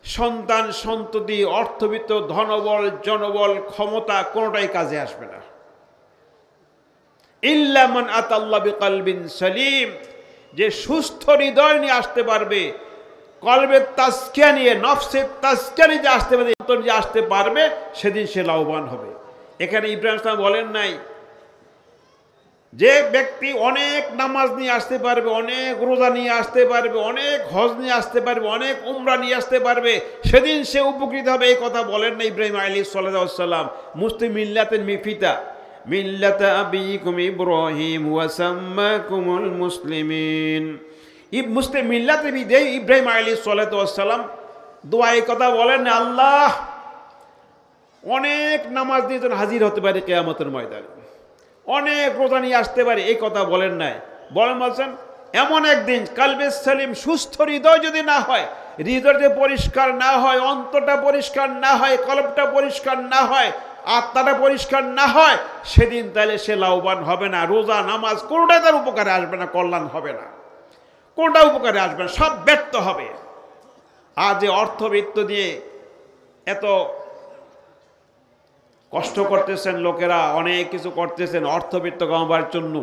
সন্তান সন্ততি অর্থবিত্ত ধনবল জনবল ক্ষমতা কোনোটাই কাজে আসবে না। ইল্লা মান আতাল্লাহু বিকলবিন সালিম, যে সুস্থ হৃদয় নিয়ে আসতে পারবে, কলবের তাজকিয়া নিয়ে, নফসের তাজকিয়া নিয়ে যে আসতে পারবে, অন্তর যে আসতে পারবে, সেদিন সে লাভবান হবে। এখানে ইব্রাহিম সাল্লাম বলেন নাই যে ব্যক্তি অনেক নামাজ নিয়ে আসতে পারবে, অনেক রোজা নিয়ে আসতে পারবে, অনেক হজ নিয়ে আসতে পারবে, অনেক উমরা নিয়ে আসতে পারবে, সেদিন সে উপকৃত হবে, এই কথা বলেন না ইব্রাহিম আলাইহিস সালাম। মুসলিম মিল্লাতের মিফিতা মিল্লাতা আবিকুম ইব্রাহিম ওয়া সাম্মাকুমুল মুসলিমিন। মুসলিম মিল্লাতের বিদেই ইব্রাহিম আলাইহিস সালাম দোয়া এই কথা বলেন, আল্লাহ অনেক নামাজ দিয়ে যেন হাজির হতে পারে কিয়ামতের ময়দানে, অনেক রোজা নিয়ে আসতে পারে, এই কথা বলেন নাই। বলছেন এমন একদিন কালবে সালিম, সুস্থ হৃদয় যদি না হয়, হৃদয়টা পরিষ্কার না হয়, অন্তরটা পরিষ্কার না হয়, কলবটা পরিষ্কার না হয়, আত্মাটা পরিষ্কার না হয়, সেদিন তাহলে সে লাভবান হবে না। রোজা নামাজ কোনোটাই তার উপকারে আসবে না, কল্যাণ হবে না, কোনটা উপকারে আসবে না, সব ব্যর্থ হবে। আজ যে অর্থবিত্ত দিয়ে এত কষ্ট করতেছেন লোকেরা, অনেক কিছু করতেছেন অর্থবিত্ত কামাবার জন্য,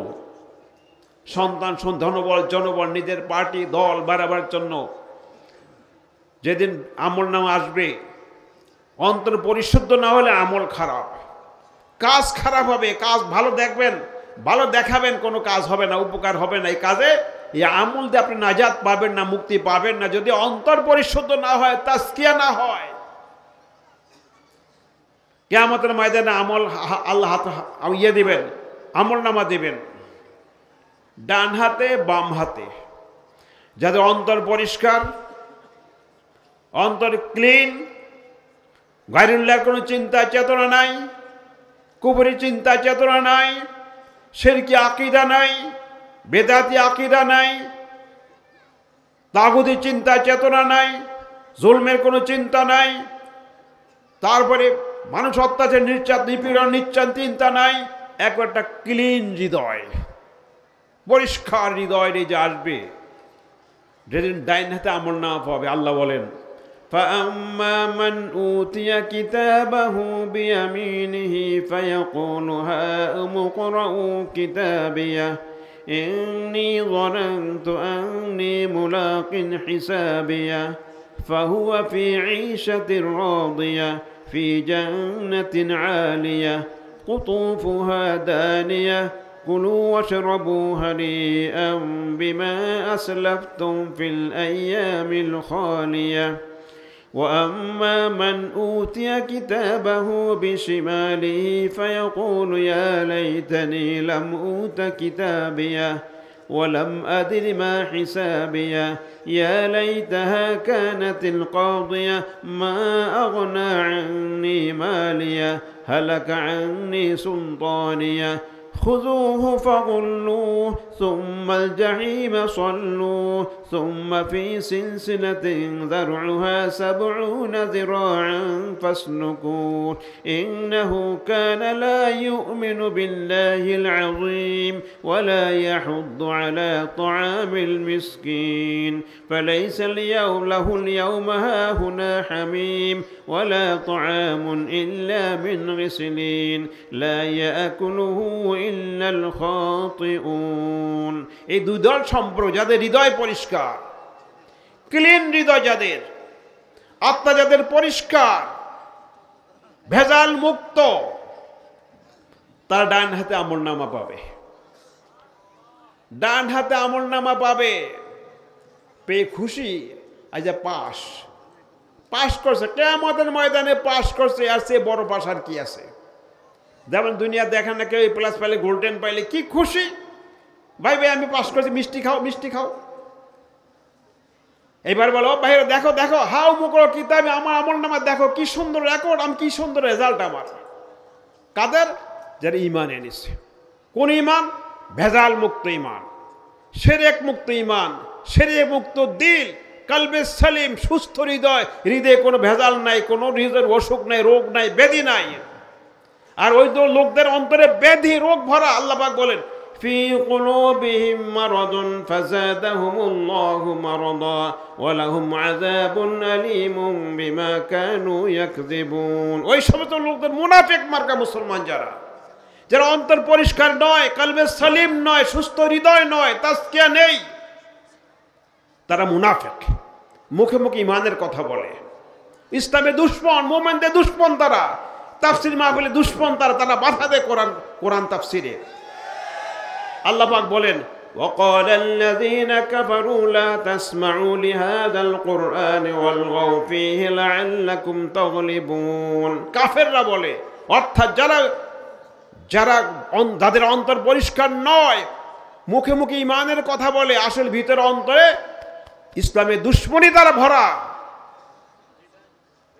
সন্তান ধনবল জনবল, নিজের পার্টি দল বাড়াবার জন্য। যেদিন আমল নামা আসবে, অন্তর পরিশুদ্ধ না হলে আমল খারাপ, কাজ খারাপ হবে। কাজ ভালো দেখবেন, ভালো দেখাবেন, কোনো কাজ হবে না, উপকার হবে না। এই কাজে, এই আমল দিয়ে আপনি নাজাত পাবেন না, মুক্তি পাবেন না, যদি অন্তর পরিশুদ্ধ না হয়, তাজকিয়া না হয়। কিয়ামতের ময়দানে আমল আল্লাহ ইয়ে দিবেন, আমল নামা দিবেন ডান হাতে বাম হাতে। যাদের অন্তর পরিষ্কার, অন্তর ক্লিন, গায়রুল্লাহর কোনো চিন্তা চেতনা নাই, কুফরি চিন্তা চেতনা নাই, শিরকি আকীদা নাই, বেদাতি আকীদা নাই, তাগুতি চিন্তা চেতনা নাই, জুলমের কোনো চিন্তা নাই, তারপরে মানুষ অত্যাচার নিপীড়ন চিন্তা নাই, একটা ক্লিন হৃদয়, পরিষ্কার হৃদয় যে আসবে, যেদিন ডাইন হাতে আমল নামা পাবে। আল্লাহ বলেন فَأَمَّا مَنْ أُوتِيَ كِتَابَهُ بِيَمِينِهِ فَيَقُولُ هَاؤُمُ اقْرَءُوا كِتَابِيَهْ إِنِّي ظَنَنتُ أَنِّي مُلَاقٍ حِسَابِيَهْ فَهُوَ فِي عِيشَةٍ رَاضِيَةٍ في جنة عالية قطوفها دانية كلوا واشربوا هنيئا بما أسلفتم في الأيام الخالية وأما من أوتي كتابه بشماله فيقول يا ليتني لم أوت كتابيه ولم أدر ما حسابيه يا ليتها كانت القاضية ما أغنى عني ماليه هلك عني سلطانيه خذوه فغلوه ثم الجحيم صلوه ثم في سلسلة ذرعها 70 ذراعا فاسلكوه إنه كان لا يؤمن بالله العظيم ولا يحض على طعام المسكين فليس له اليوم هاهنا حميم ولا طعام إلا من غسلين لا يأكله إلا الخاطئون। এই দুই দল সম্পর্ক, যাদের হৃদয় পরিষ্কার, ক্লিন হৃদয়, যাদের আত্মা যাদের পরিষ্কার, ভেজাল মুক্ত, তার ডান হাতে আমলনামা পাবে, ডান হাতে আমলনামা পাবে, পেয়ে খুশি। আজ পাস করছে, কিয়ামতের ময়দানে পাস করছে, আর সে বড় পাস আর কি আছে? যেমন দুনিয়া দেখেন না, কেউ প্লাস পাইলে, গোল্ডেন পাইলে কি খুশি, ভাই আমি পাস করছি, মিষ্টি খাও, মিষ্টি খাও। এবার বলো ভাই দেখো দেখো, হাউ মুকর কিতাবে আমার আমলনামা দেখো, কি সুন্দর রেকর্ড, আমি কি সুন্দর রেজাল্ট আমার। কাদের? যারা ঈমান এনেছে। কোন ঈমান? ভেজাল মুক্ত ঈমান, শিরক মুক্ত ঈমান, শিরক মুক্ত দিল, কলবে সালিম, সুস্থ হৃদয়, হৃদয়ে কোনো ভেজাল নাই, কোনো হৃদয়ের অসুখ নাই, রোগ নাই, ব্যাধি নাই। আর ওই তো লোকদের অন্তরে ব্যাধি রোগ ভরা। আল্লাহ পাক বলেন ফি কুলুবিহিম মারাদুন ফাযাদাহুমুল্লাহু মারাদা ওয়া লাহুম আযাবুন আলীমুম বিমা কানু ইয়াকযিবুন। ওই সমস্ত লোকদের, মুনাফিক মার্কা মুসলমান যারা অন্তর পরিষ্কার নয়, কলবে সালিম নয়, সুস্থ হৃদয় নয়, তাজকিয়া নেই, তারা মুনাফিক, মুখে মুখে ইমানের কথা বলে, ইসলামের দুশমন, মুমিনদের দুশমন তারা, তাফসীর মাহফিলে দুশমন তারা, তারা বাধা দেয় কোরআন তাফসীরে। আল্লাহ পাক বলেন وقال الذين كفروا لا تسمعوا لهذا القرآن والغوا فيه لعلكم تغلبون। কাফেররা বলে, অর্থাৎ যাদের অন্তর পরিষ্কার নয়, মুখে মুখে ইমানের কথা বলে, আসল ভিতরে অন্তরে ইসলামের দুশমনী দ্বারা ভরা,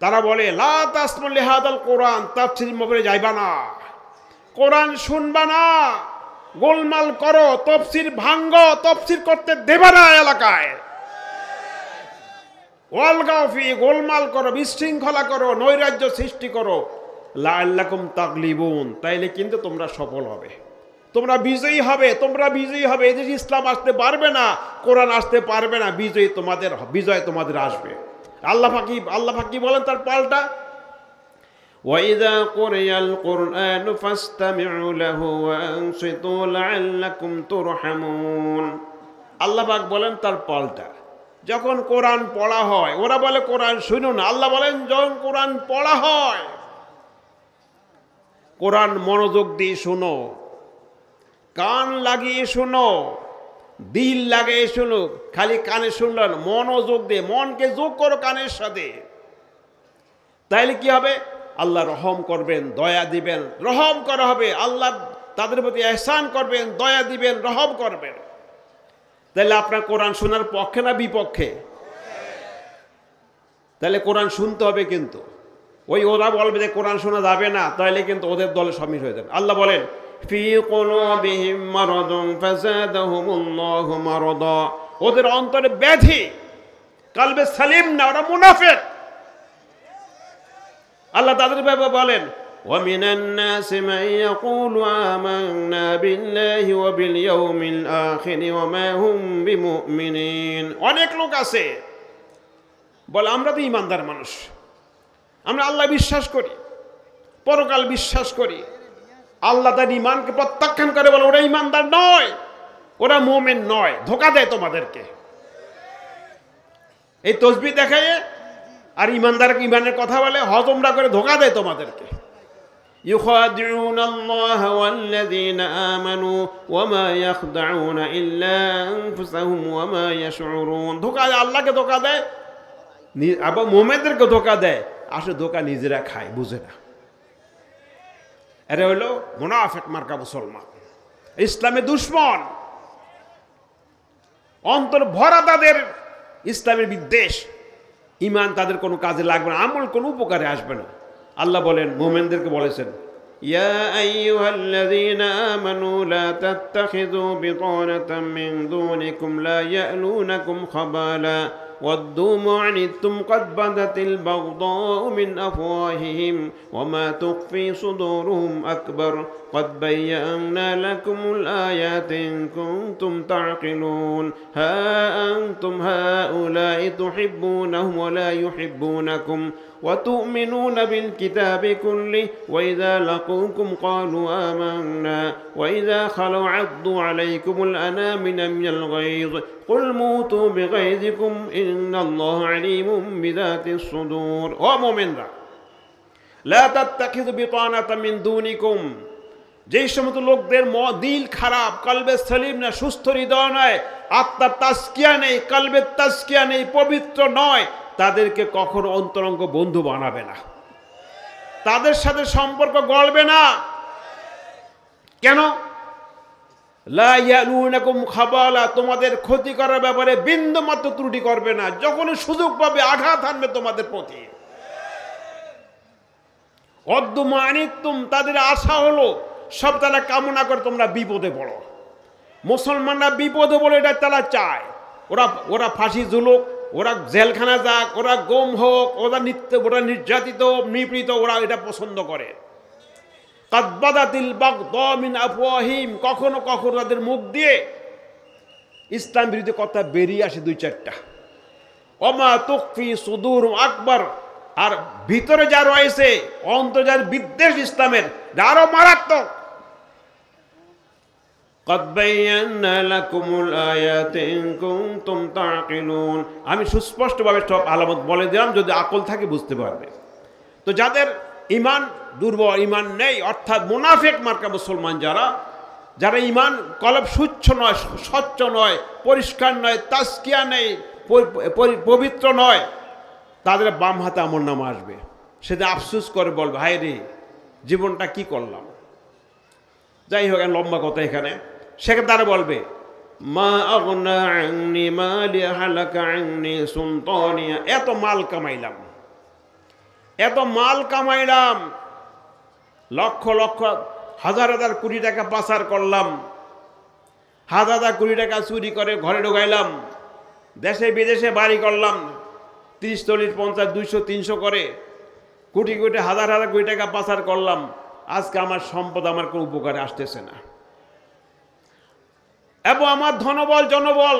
তারা বলে লা তাসমু লিহাদাল কোরআন, তাফসীর মাহফিলে যাইবা না, কোরআন শুনবা না, গোলমাল করো, তাফসীর ভাঙ্গো, তাফসীর করতে দেবা না এলাকায়, ওয়ালগাফি গোলমাল করো, বিশৃঙ্খলা করো, নৈরাজ্য সৃষ্টি করো, লাআল্লাকুম তাগলিবুন, তাইলে কিন্তু তোমরা সফল হবে, তোমরা বিজয়ী হবে, তোমরা বিজয়ী হবে। এই যে ইসলাম আসতে পারবে না, কোরআন আসতে পারবে না, বিজয় তোমাদের আসবে। আল্লাহ পাক কি বলেন তার পাল্টা, ওয়াইযা কুরিয়াল কুরআনু ফাসতামিউ লাহু ওয়া আনসিতু লাআল্লাকুম তুরহামুন। আল্লাহ পাক বলেন তার পাল্টা, যখন কোরআন পড়া হয়, ওরা বলে কোরআন শুনো না, আল্লাহ বলেন যখন কোরআন পড়া হয়, কোরআন মনোযোগ দিয়ে শোনো, কান লাগিয়ে শোনো, দিল লাগিয়ে শোনো। খালি কানে শুনলেন, মনোযোগ দিয়ে মনকে যোগ করো কানের সাথে, তাইলে কি হবে? আল্লাহ রহম করবেন, দয়া দিবেন, রহম করা হবে। আল্লাহ তাদের প্রতি ইহসান করবেন, দয়া দিবেন, রহম করবেন। তাহলে আপনার কোরআন শোনার পক্ষে না বিপক্ষে? তাহলে কোরআন শুনতে হবে। কিন্তু ওরা বলবে যে কোরআন শোনা যাবে না, তাহলে কিন্তু ওদের দলে শামিল হয়ে যাবে। আল্লাহ বলেন ফি কুলুবিহিম মারাদুন ফাযাদাহুমুল্লাহু মারাদা, ওদের অন্তরে ব্যাধি, কলবে সালিম না, ওরা মুনাফিক। আল্লাহ তাদের ব্যাপারে বলেন ওয়া মিনান নাসি মান ইয়াকুলু আমান্না বিল্লাহি ওয়া বিল ইয়াউমিল আখির ওয়া মা হুম বিমুমিনিন। অনেক লোক আছে বলে আমরা তো ঈমানদার মানুষ, আমরা আল্লাহ বিশ্বাস করি, পরকাল বিশ্বাস করি। আল্লাহ তার ঈমানকে প্রত্যাখ্যান করে, বলে ওরা ঈমানদার নয়, ওরা মুমিন নয়, ধোঁকা দেয় তোমাদেরকে। এই তসবিহ দেখায় আর ঈমানের কথা বলে, হজমরা করে ধোঁকা দেয় তোমাদেরকে। ইউখাদিউনাল্লাহ ওয়াল্লাযীনা আমানু ওয়া মা ইয়াখদাউনা ইল্লা আনফুসাহুম ওয়া মা ইয়াশউরুন। ধোঁকা দেয়, আল্লাহকে ধোঁকা দেয়, আবার মুমিনদেরকে ধোঁকা দেয়। আসলে ধোঁকা নিজেরা খায়, বুঝে না। এরা হলো মুনাফিক মার্কা মুসলমান, ইসলামের দুশ্মন, অন্তর ভরা তাদের ইসলামের বিদ্বেষ। ঈমান তাদের কোনো কাজে লাগবে না, আমল কোনো উপকারে আসবে না। আল্লাহ বলেন, মুমিনদেরকে বলেছেন ইয়া আইয়ুহাল্লাযীনা আমানু লা তাত্তাখিযু বিতানাতাম মিন দুনিকুম লা ইয়ালুনাকুম খাবালা ওয়াদ্দু মা আনিতুম ক্বাদ বাদাতিল বাগদাউ মিন আফওয়াহিহিম ওয়া মা তুখফি সুদুরুহুম আকবার ক্বাদ বায়্যানা লাকুমুল আয়াতি ইন কুনতুম তা'কিলুন হা আনতুম হাউলাই তুহিব্বুনাহুম ওয়া লা ইউহিব্বুনাকুম وتؤمنون بالكتاب كله وإذا لقوكم قالوا آمنا وإذا خلوا عضوا عليكم الأنامل من الغيظ قل موتوا بغيظكم إن الله عليم بذات الصدور. ومؤمنরা لا تتخذوا بطانة من دونكم, যেই সমস্ত লোকদের দিল খারাপ, কলবে সলিম না, সুস্থ হৃদয় নয়, আত্মার তাজকিয়া নেই, কলবের তাজকিয়া নেই, পবিত্র নয়, তাদেরকে কখনো অন্তরঙ্গ বন্ধু বানাবে না, তাদের সাথে সম্পর্ক গড়বে না। কেন? লা ইয়ালুনাকুম খাবালা, তোমাদের ক্ষতি করার ব্যাপারে বিন্দুমাত্র ত্রুটি করবে না, যখনই সুযোগ পাবে আঘাত আনবে তোমাদের প্রতি। ওয়াদ্দু মা আনিতুম, তাদের আশা হলো, সব তারা কামনা করে তোমরা বিপদে পড়ো। মুসলমানরা বিপদে পড়ে এটা তারা চায়। ওরা ফাঁসি ঝুলুক, ওরা জেলখানা যাক, ওরা গুম হোক, ওরা নির্যাতিত নিপীড়িত, ওরা এটা পছন্দ করে। ক্বাদ বাদাতিল বাগদাউ মিন আফওয়াহিম, কখনো কখনো তাদের মুখ দিয়ে ইসলাম বিরোধী কথা বেরিয়ে আসে দুই চারটা। ওয়া মা তুখফি সুদুরুহুম আকবার, আর ভিতরে যা রয়েছে, অন্তরে যার বিদ্বেষ ইসলামের, আরো মারাত্মক। ক্বাদ বায়্যানা লাকুমুল আয়াতি ইন কুনতুম তা'কিলুন, আমি সুস্পষ্টভাবে সব আলামত বলে দিলাম, যদি আকল থাকে বুঝতে পারবে। তো যাদের ঈমান দুর্বল, ঈমান নেই, অর্থাৎ মুনাফিক মার্কা মুসলমান, যারা ঈমান কলব সুচ্ছ নয়, স্বচ্ছ নয়, পরিষ্কার নয়, তাজকিয়া নেই, পবিত্র নয়, তাদের বাম হাতে আমলনামা আসবে। সেটা আফসোস করে বলবে, হায় রে, জীবনটা কি করলাম। যাই হোক, লম্বা কথা এখানে। সেখানে তারা বলবে মা আগনা আন্নি মালি হালাকা আন্নি সুলতানিয়া, এত মাল কামাইলাম, এত মাল কামাইলাম, লক্ষ লক্ষ হাজার হাজার কোটি টাকা পাচার করলাম, হাজার হাজার কোটি টাকা চুরি করে ঘরে ঢোকাইলাম, দেশে বিদেশে বাড়ি করলাম, 30, 40, 50, 200, 300 করে কোটি কোটি হাজার হাজার কোটি টাকা পাচার করলাম। আজকে আমার সম্পদ আমার কোনো উপকারে আসতেছে না। এবং আমার ধনবল জনবল,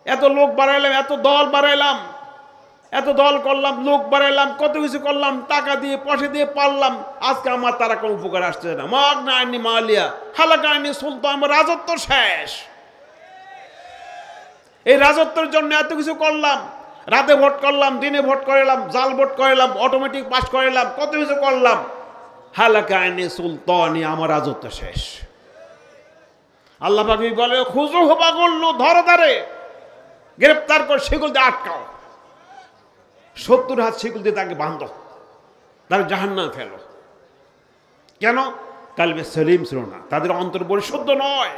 এত লোক বাড়াইলাম, এত দল বাড়াইলাম, এত দল করলাম, লোক বাড়াইলাম, কত কিছু করলাম, টাকা দিয়ে পয়সা দিয়ে পারলাম, আজকে আমার তারা কোনো উপকার আসতেছে না। মগ না আইনি মালিয়া হালাকা আইনি সুলতান, আমার রাজত্ব শেষ। এই রাজত্বের জন্য এত কিছু করলাম, রাতে ভোট করলাম, দিনে ভোট করালাম, জাল ভোট করালাম, অটোমেটিক পাস করালাম, কত কিছু করলাম, হালাকা আইনি সুলতানি, আমার রাজত্ব শেষ। আল্লাহ পাক বলে খুজু হবা করলো, ধরো ধরে গ্রেপ্তার করে সেগুলো দিয়ে আটকাও, 70 হাত সেগুলো দিয়ে তাকে বাঁধো, তাকে জাহান্নামে ফেলো। কেন? কালবে সলিম ছিল না, তাদের অন্তর পরিশুদ্ধ নয়।